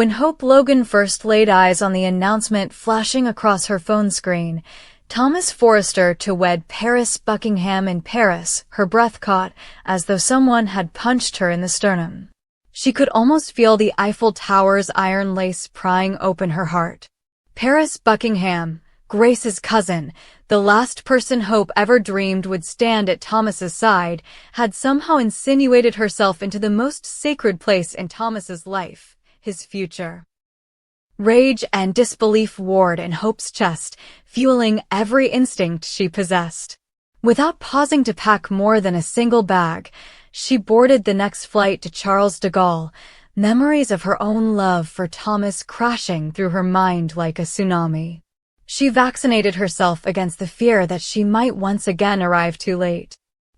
When Hope Logan first laid eyes on the announcement flashing across her phone screen, Thomas Forrester to wed Paris Buckingham in Paris, her breath caught as though someone had punched her in the sternum. She could almost feel the Eiffel Tower's iron lace prying open her heart. Paris Buckingham, Grace's cousin, the last person Hope ever dreamed would stand at Thomas's side, had somehow insinuated herself into the most sacred place in Thomas's life, his future. Rage and disbelief warred in Hope's chest, fueling every instinct she possessed. Without pausing to pack more than a single bag, she boarded the next flight to Charles de Gaulle, memories of her own love for Thomas crashing through her mind like a tsunami. She vaccinated herself against the fear that she might once again arrive too late.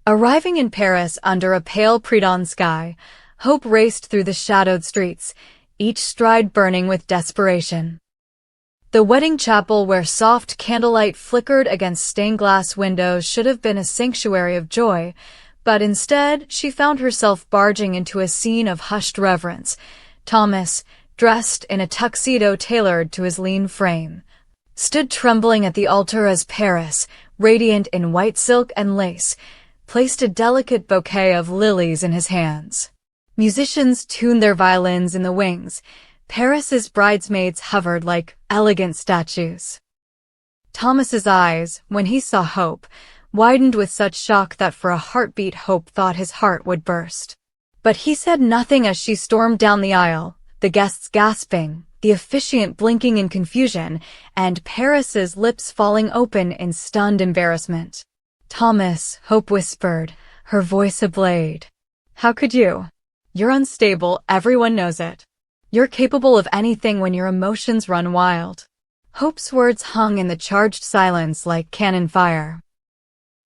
Arriving in Paris under a pale pre-dawn sky, Hope raced through the shadowed streets, each stride burning with desperation. The wedding chapel where soft candlelight flickered against stained glass windows should have been a sanctuary of joy, but instead she found herself barging into a scene of hushed reverence. Thomas, dressed in a tuxedo tailored to his lean frame, stood trembling at the altar as Paris, radiant in white silk and lace, placed a delicate bouquet of lilies in his hands. Musicians tuned their violins in the wings. Paris's bridesmaids hovered like elegant statues. Thomas's eyes, when he saw Hope, widened with such shock that for a heartbeat Hope thought his heart would burst. But he said nothing as she stormed down the aisle, the guests gasping, the officiant blinking in confusion, and Paris's lips falling open in stunned embarrassment. "Thomas," Hope whispered, her voice ablaze. "How could you? You're unstable, everyone knows it. You're capable of anything when your emotions run wild." Hope's words hung in the charged silence like cannon fire.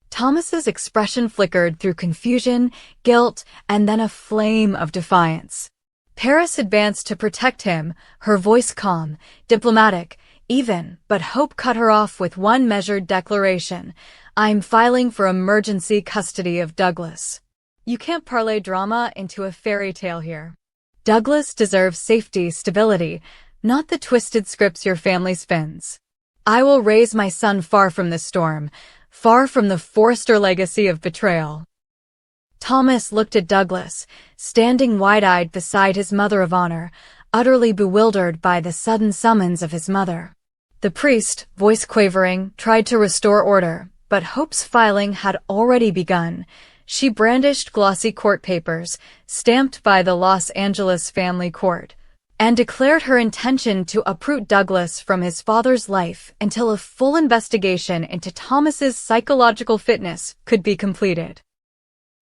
Thomas's expression flickered through confusion, guilt, and then a flame of defiance. Paris advanced to protect him, her voice calm, diplomatic, even, but Hope cut her off with one measured declaration. "I'm filing for emergency custody of Douglas. You can't parlay drama into a fairy tale here. Douglas deserves safety, stability, not the twisted scripts your family spins. I will raise my son far from the storm, far from the Forrester legacy of betrayal." Thomas looked at Douglas, standing wide-eyed beside his mother of honor, utterly bewildered by the sudden summons of his mother. The priest, voice quavering, tried to restore order, but Hope's filing had already begun. She brandished glossy court papers, stamped by the Los Angeles family court, and declared her intention to uproot Douglas from his father's life until a full investigation into Thomas's psychological fitness could be completed.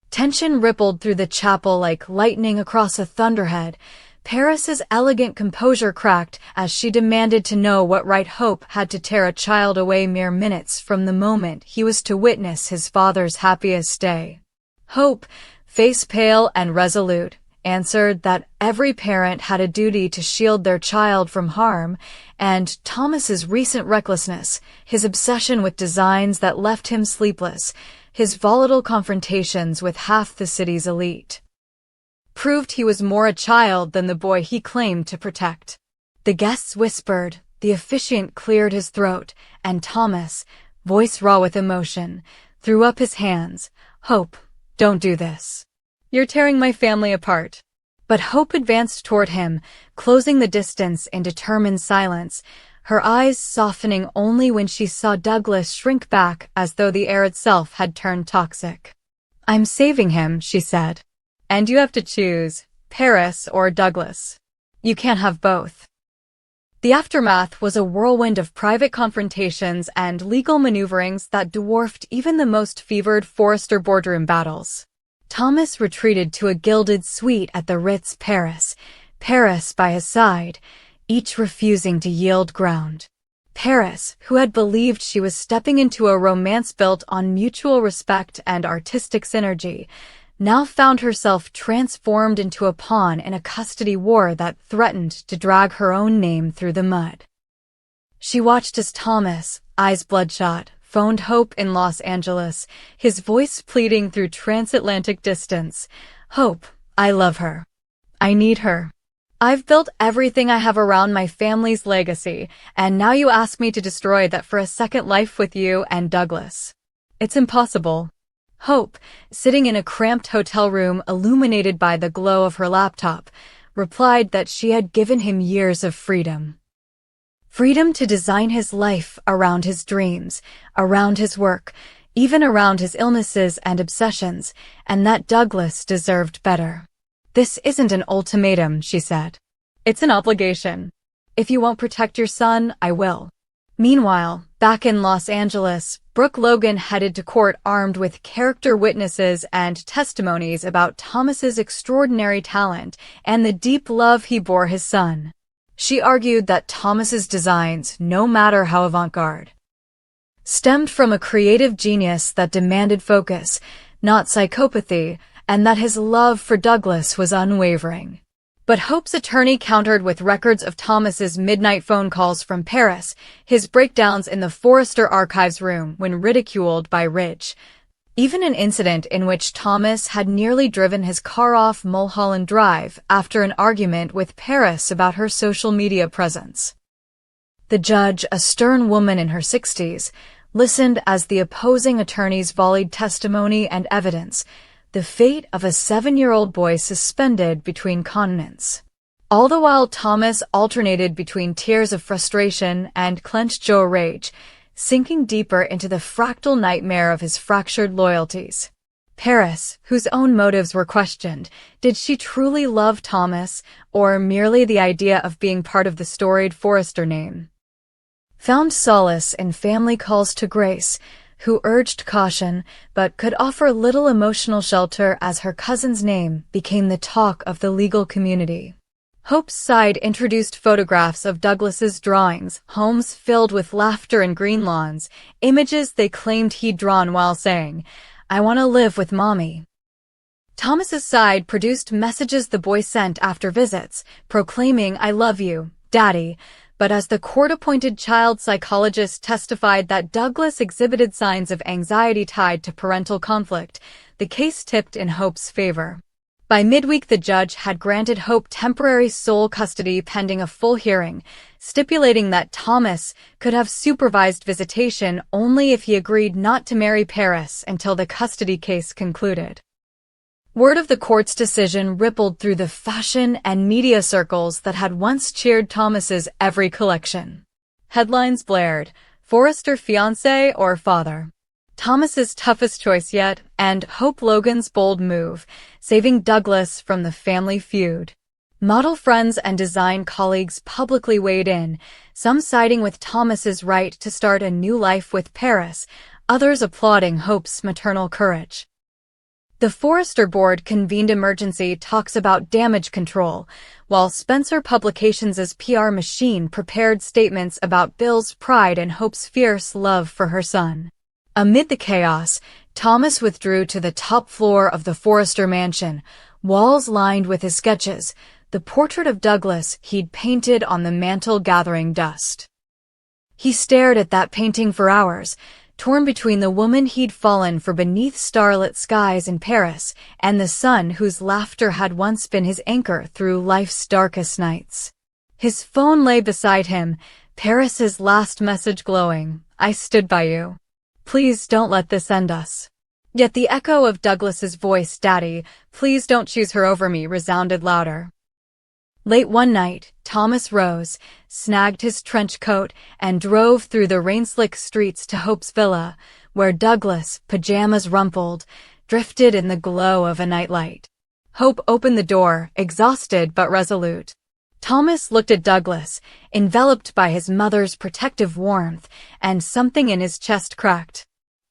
Tension rippled through the chapel like lightning across a thunderhead. Paris's elegant composure cracked as she demanded to know what right Hope had to tear a child away mere minutes from the moment he was to witness his father's happiest day. Hope, face pale and resolute, answered that every parent had a duty to shield their child from harm, and Thomas's recent recklessness, his obsession with designs that left him sleepless, his volatile confrontations with half the city's elite, proved he was more a child than the boy he claimed to protect. The guests whispered, the officiant cleared his throat, and Thomas, voice raw with emotion, threw up his hands. "Hope, don't do this. You're tearing my family apart." But Hope advanced toward him, closing the distance in determined silence, her eyes softening only when she saw Douglas shrink back as though the air itself had turned toxic. "I'm saving him," she said. "And you have to choose, Paris or Douglas. You can't have both." The aftermath was a whirlwind of private confrontations and legal maneuverings that dwarfed even the most fevered Forrester boardroom battles. Thomas retreated to a gilded suite at the Ritz Paris, Paris by his side, each refusing to yield ground. Paris, who had believed she was stepping into a romance built on mutual respect and artistic synergy, now found herself transformed into a pawn in a custody war that threatened to drag her own name through the mud. She watched as Thomas, eyes bloodshot, phoned Hope in Los Angeles, his voice pleading through transatlantic distance. "Hope, I love her. I need her. I've built everything I have around my family's legacy, and now you ask me to destroy that for a second life with you and Douglas. It's impossible. Hope, sitting in a cramped hotel room illuminated by the glow of her laptop, replied that she had given him years of freedom. Freedom to design his life around his dreams, around his work, even around his illnesses and obsessions, and that Douglas deserved better. This isn't an ultimatum, she said. It's an obligation. If you won't protect your son, I will. Meanwhile, back in Los Angeles, Brooke Logan headed to court armed with character witnesses and testimonies about Thomas's extraordinary talent and the deep love he bore his son. She argued that Thomas's designs, no matter how avant-garde, stemmed from a creative genius that demanded focus, not psychopathy, and that his love for Douglas was unwavering. But Hope's attorney countered with records of Thomas's midnight phone calls from Paris, his breakdowns in the Forrester Archives room when ridiculed by Ridge, even an incident in which Thomas had nearly driven his car off Mulholland Drive after an argument with Paris about her social media presence. The judge, a stern woman in her 60s, listened as the opposing attorneys volleyed testimony and evidence, the fate of a 7-year-old boy suspended between continents. All the while Thomas alternated between tears of frustration and clenched jaw rage, sinking deeper into the fractal nightmare of his fractured loyalties. Paris, whose own motives were questioned, did she truly love Thomas, or merely the idea of being part of the storied Forrester name? Found solace in family calls to Grace, who urged caution but could offer little emotional shelter as her cousin's name became the talk of the legal community. Hope's side introduced photographs of Douglas's drawings, homes filled with laughter and green lawns, images they claimed he'd drawn while saying, "I want to live with Mommy." Thomas's side produced messages the boy sent after visits, proclaiming, "I love you, Daddy," but as the court-appointed child psychologist testified that Douglas exhibited signs of anxiety tied to parental conflict, the case tipped in Hope's favor. By midweek, the judge had granted Hope temporary sole custody pending a full hearing, stipulating that Thomas could have supervised visitation only if he agreed not to marry Paris until the custody case concluded. Word of the court's decision rippled through the fashion and media circles that had once cheered Thomas's every collection. Headlines blared, "Forrester fiancé or father?" Thomas's toughest choice yet, and Hope Logan's bold move, saving Douglas from the family feud. Model friends and design colleagues publicly weighed in, some siding with Thomas's right to start a new life with Paris, others applauding Hope's maternal courage. The Forrester board convened emergency talks about damage control, while Spencer Publications' PR machine prepared statements about Bill's pride and Hope's fierce love for her son. Amid the chaos, Thomas withdrew to the top floor of the Forrester mansion, walls lined with his sketches, the portrait of Douglas he'd painted on the mantel gathering dust. He stared at that painting for hours, torn between the woman he'd fallen for beneath starlit skies in Paris and the son whose laughter had once been his anchor through life's darkest nights. His phone lay beside him, Paris's last message glowing, "I stood by you. Please don't let this end us." Yet the echo of Douglas's voice, "Daddy, please don't choose her over me," resounded louder. Late one night, Thomas rose, snagged his trench coat, and drove through the rain-slick streets to Hope's villa, where Douglas, pajamas rumpled, drifted in the glow of a nightlight. Hope opened the door, exhausted but resolute. Thomas looked at Douglas, enveloped by his mother's protective warmth, and something in his chest cracked.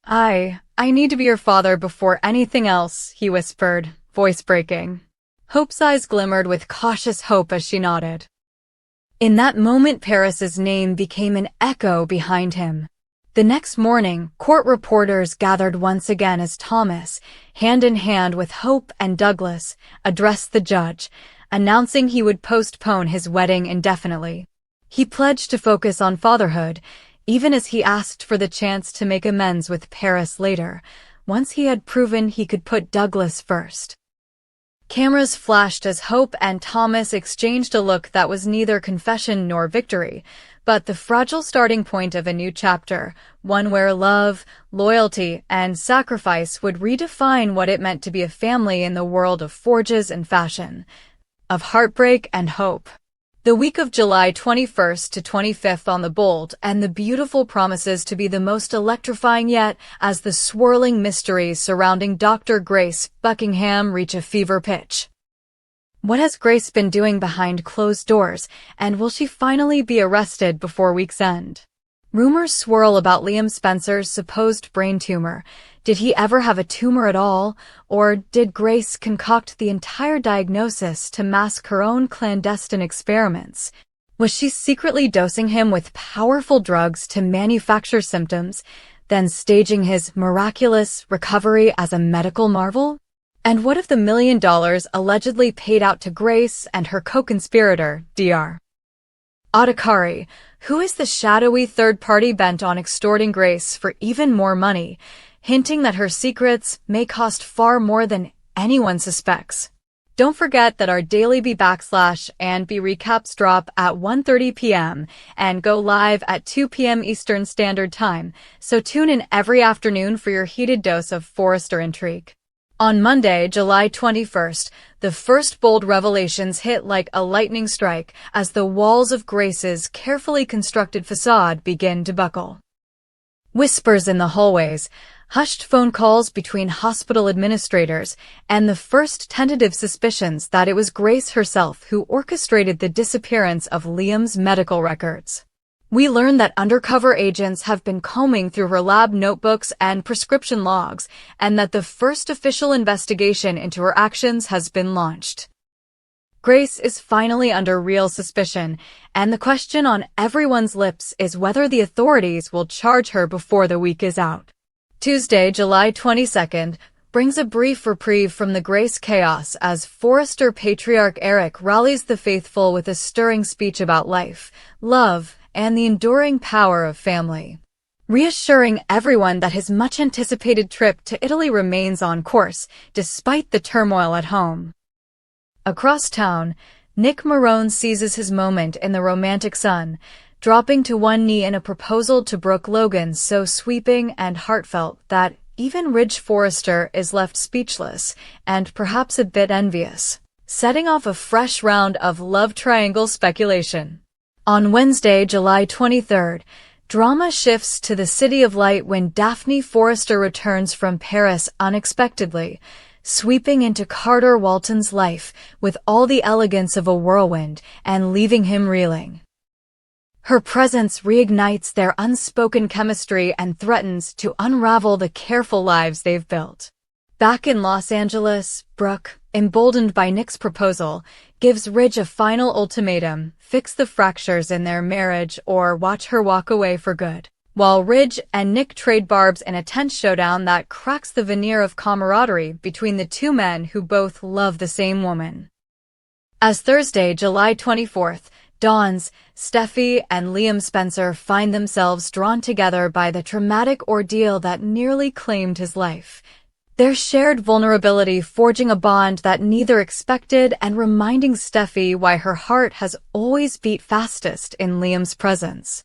I need to be your father before anything else," he whispered, voice breaking. Hope's eyes glimmered with cautious hope as she nodded. In that moment, Paris's name became an echo behind him. The next morning, court reporters gathered once again as Thomas, hand in hand with Hope and Douglas, addressed the judge, announcing he would postpone his wedding indefinitely. He pledged to focus on fatherhood, even as he asked for the chance to make amends with Paris later, once he had proven he could put Douglas first. Cameras flashed as Hope and Thomas exchanged a look that was neither confession nor victory, but the fragile starting point of a new chapter, one where love, loyalty, and sacrifice would redefine what it meant to be a family in the world of forges and fashion, of heartbreak and hope. The week of July 21st to 25th on the bold and the beautiful promises to be the most electrifying yet as the swirling mysteries surrounding Dr. Grace Buckingham reach a fever pitch. What has Grace been doing behind closed doors, and will she finally be arrested before week's end? Rumors swirl about Liam Spencer's supposed brain tumor. Did he ever have a tumor at all, or did Grace concoct the entire diagnosis to mask her own clandestine experiments? Was she secretly dosing him with powerful drugs to manufacture symptoms, then staging his miraculous recovery as a medical marvel? And what of the $1 million allegedly paid out to Grace and her co-conspirator, Dr. Adhikari, who is the shadowy third party bent on extorting Grace for even more money, hinting that her secrets may cost far more than anyone suspects? Don't forget that our daily B and B recaps drop at 1:30 p.m. and go live at 2 p.m. Eastern Standard Time, so tune in every afternoon for your heated dose of Forrester intrigue. On Monday, July 21st, the first bold revelations hit like a lightning strike as the walls of Grace's carefully constructed facade begin to buckle. Whispers in the hallways, hushed phone calls between hospital administrators, and the first tentative suspicions that it was Grace herself who orchestrated the disappearance of Liam's medical records. We learn that undercover agents have been combing through her lab notebooks and prescription logs, and that the first official investigation into her actions has been launched. Grace is finally under real suspicion, and the question on everyone's lips is whether the authorities will charge her before the week is out. Tuesday, July 22nd, brings a brief reprieve from the Grace chaos as Forrester patriarch Eric rallies the faithful with a stirring speech about life, love, and the enduring power of family, reassuring everyone that his much-anticipated trip to Italy remains on course, despite the turmoil at home. Across town, Nick Marone seizes his moment in the romantic sun, dropping to one knee in a proposal to Brooke Logan so sweeping and heartfelt that even Ridge Forrester is left speechless and perhaps a bit envious, setting off a fresh round of love triangle speculation. On Wednesday, July 23rd, drama shifts to the City of Light when Daphne Forrester returns from Paris unexpectedly, sweeping into Carter Walton's life with all the elegance of a whirlwind and leaving him reeling. Her presence reignites their unspoken chemistry and threatens to unravel the careful lives they've built. Back in Los Angeles, Brooke, emboldened by Nick's proposal, gives Ridge a final ultimatum: fix the fractures in their marriage or watch her walk away for good. While Ridge and Nick trade barbs in a tense showdown that cracks the veneer of camaraderie between the two men who both love the same woman. As Thursday, July 24th, dawns, Steffi and Liam Spencer find themselves drawn together by the traumatic ordeal that nearly claimed his life. Their shared vulnerability forging a bond that neither expected and reminding Steffi why her heart has always beat fastest in Liam's presence.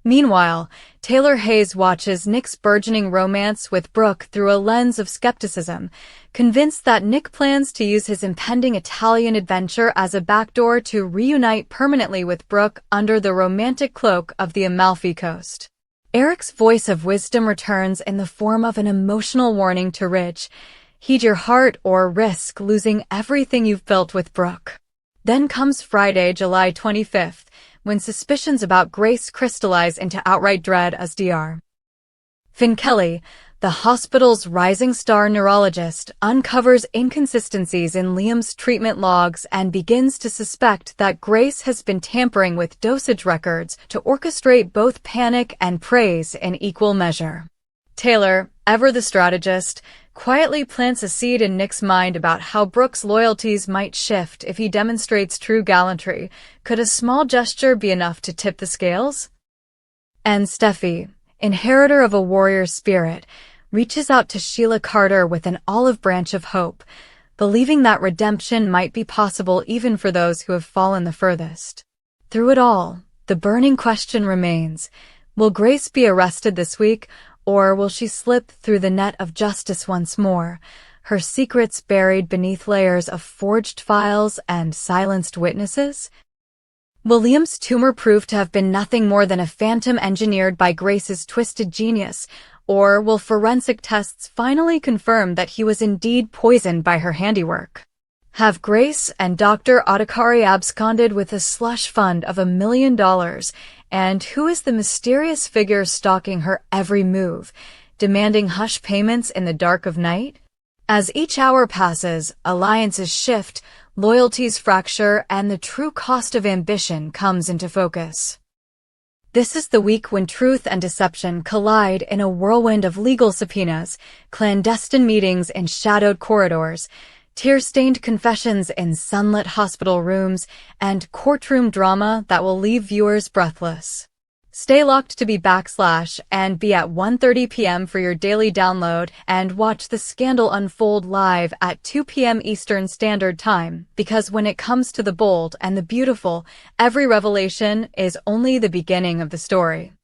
Meanwhile, Taylor Hayes watches Nick's burgeoning romance with Brooke through a lens of skepticism, convinced that Nick plans to use his impending Italian adventure as a backdoor to reunite permanently with Brooke under the romantic cloak of the Amalfi Coast. Eric's voice of wisdom returns in the form of an emotional warning to Ridge: heed your heart or risk losing everything you've built with Brooke. Then comes Friday, July 25th, when suspicions about Grace crystallize into outright dread as Dr. Finn Kelly, the hospital's rising star neurologist, uncovers inconsistencies in Liam's treatment logs and begins to suspect that Grace has been tampering with dosage records to orchestrate both panic and praise in equal measure. Taylor, ever the strategist, quietly plants a seed in Nick's mind about how Brooke's loyalties might shift if he demonstrates true gallantry. Could a small gesture be enough to tip the scales? And Steffi, inheritor of a warrior spirit, reaches out to Sheila Carter with an olive branch of hope. believing that redemption might be possible even for those who have fallen the furthest. Through it all, the burning question remains, will Grace be arrested this week, or will she slip through the net of justice once more, her secrets buried beneath layers of forged files and silenced witnesses? Will Liam's tumor prove to have been nothing more than a phantom engineered by Grace's twisted genius, or will forensic tests finally confirm that he was indeed poisoned by her handiwork? Have Grace and Dr. Adhikari absconded with a slush fund of $1 million, and who is the mysterious figure stalking her every move, demanding hush payments in the dark of night? As each hour passes, alliances shift, loyalties fracture, and the true cost of ambition comes into focus. This is the week when truth and deception collide in a whirlwind of legal subpoenas, clandestine meetings in shadowed corridors, tear-stained confessions in sunlit hospital rooms, and courtroom drama that will leave viewers breathless. Stay locked to be / and be at 1:30 p.m. for your daily download, and watch the scandal unfold live at 2 p.m. Eastern Standard Time, because when it comes to the bold and the beautiful, every revelation is only the beginning of the story.